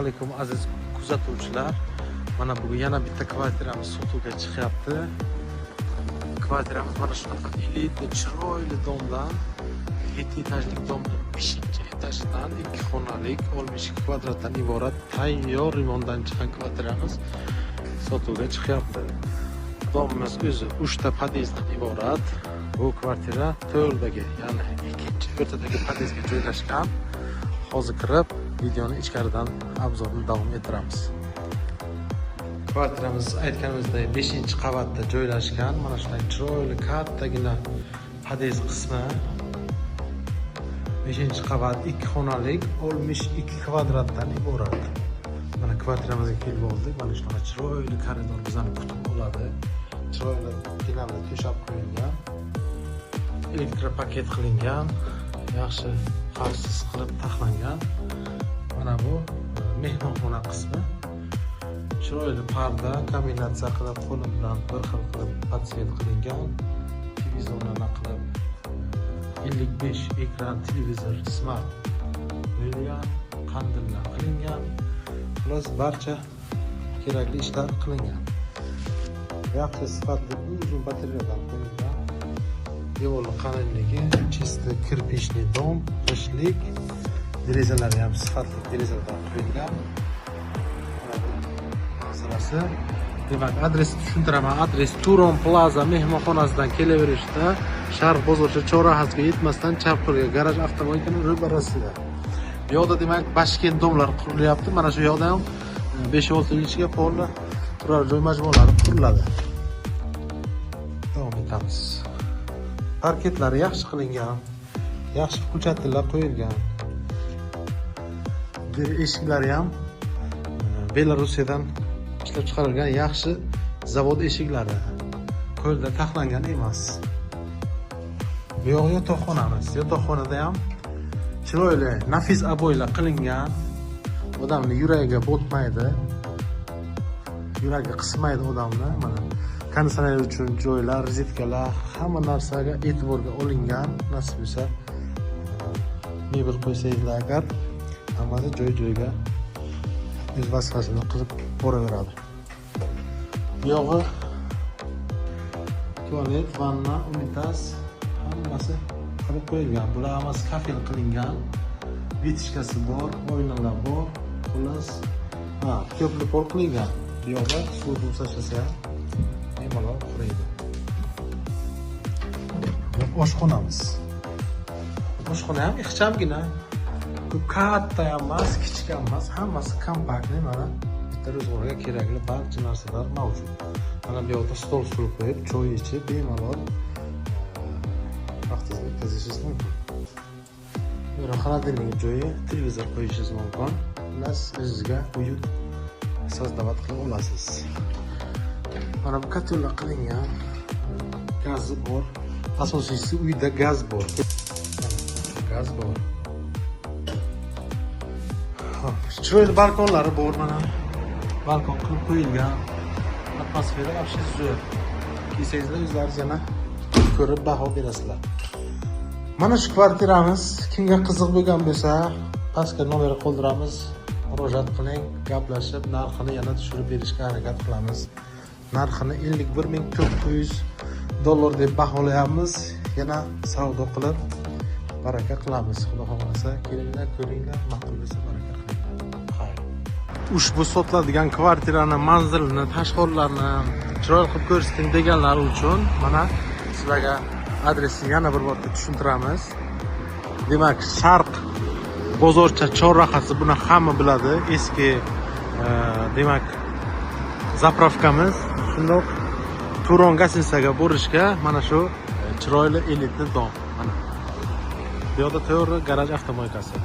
Assalomu alaykum aziz kuzatuvchilar. Mana bugun yana bitta kvartiramiz sotuvga chiqyapti. Kvartiramiz mana shunaqa elitli, chiroyli domdan 7 etajlik domdan 5-etajidan 2 xonalik 62 kvadratdan iborat tayyor remontdan chiqqan kvartiramiz sotuvga chiqyapti. Domimiz o'zi 3 ta podyezddan iborat. Bu kvartira to'rdagi, ya'ni ikkinchi o'rtadagi podyezdga joylashgan. Hozir kirib videoni ichkaridan obzorni davom ettiramiz. Kvartiramiz aytganimizdek 5-qavatda joylashgan. Mana shunday chiroyli kattagina podyezd qismi. 5-qavat 2 xonalik 62 kvadratdan iborat. Mana kvartiramizga kelib oldik. Mana shunaqa chiroyli koridor bizani kutib oladi. Chiroyli ginamda to'shab qo'yilgan. Elektropaket qilingan, yaxshi xavfsiz qilib taxlangan. Mana bu mehmonxona qismi. Chiroyli parda, kombinatsiya qilib qo'lim bilan bir xil qilib podsvet qilingan. Televizorlarni qilib 55 ekran televizor smart qo'yilgan, qandillar qilingan. Xullas barcha kerakli ishlar qilingan. Yaxshi sifatli uzun batareyadan qo'yilgan. Devorlar qalinligi, чисто kirpishli dom, qishlik. Derazalar ham sifatli derazalardan qo'yilgan. Manzarasi. Demak, adresni tushuntiraman. Adres Turon Plaza mehmonxonasidan kelaverishda Sharq bozorcha chorrahasiga yetmasdan chap qo'lga garaj avtomobilning ro'barasida. Bu yoqda demak Bashkent domlar qurilyapti. Mana shu yoqda ham 5-6 yilgacha polni turar joy majmualari quriladi. Davom etamiz. Parketlari yaxshi qilingan, yaxshi ko'chatlar qo'yilgan. Eshiklari ham Belorussiyadan ishlab chiqarilgan yaxshi zavod eshiklari. Qo'lda taxlangan emas. Bu yoq yotoqxonamiz. Yotoqxonada ham chiroyli, nafis aboylar qilingan. Odamning yuragiga botmaydi. Yuragi qismaydi odamni. Mana konditsioner uchun joylar, rozetkalar, hamma narsaga e'tiborga olingan. Nasib bo'lsa, mebel qo'ysangizlar agar, hammasi joy-joyiga o'z vazifasini qilib boraveradi. Bu yog'i tualet, vanna, unitaz hammasi qilib qo'yilgan. Bular hammasi kafel qilingan. Vitishkasi bor, oynalar bor. Xullas, ko'pli pol qilingan. Bu yoqda suv tashlasa ham bemalol quriydi. Oshxonamiz. Oshxona ham ixchamgina. Ko'p katta ham emas, kichik ham emas, hammasi kompaktli. Mana bitta ro'zg'orga kerakli barcha narsalar mavjud. Mana bu yoqda stol qo'yib, choy ichib, bemalol vaqtingizni o'tkazishingiz mumkin. Bu yerda xolodilnik joyi, televizor qo'yishingiz mumkin. Plus o'zingizga uyut sozdovat qilib olasiz. Mana bu kotellar qilingan. Gazi bor. Asosiysi uyda gaz bor. Gaz bor. Chiroyli balkonlari bor mana. Balkon qilib qo'yilgan. Atmosfera вообще zo'r. Kelsangizlar o'zlaringiz yana ko'rib baho berasizlar. Mana shu kvartiramiz kimga qiziq bo'lgan bo'lsa, pastga nomer qoldiramiz. Murojaat qiling, gaplashib, narxini yana tushirib berishga harakat qilamiz. Narxini 51.400 dollar deb baholayapmiz. Yana savdo qilib baraka qilamiz. Xudo xolasa, kelinglar, ko'ringlar, ma'qul bo'lsa baraka qilinglar. Xayr. Ushbu sotiladigan kvartirani manzilini, tashqarilarini chiroyli qilib ko'rsating deganlar uchun mana sizlarga adresni yana bir bor tushuntiramiz. Demak, Sharq bozorcha chorrahasi, buni hamma biladi. Eski demak zapravkamiz. Shundoq Turon gastinisaga borishga mana shu chiroyli elitli dom. Mana bu yoqda to'g'ri garaj avtomobilkasi.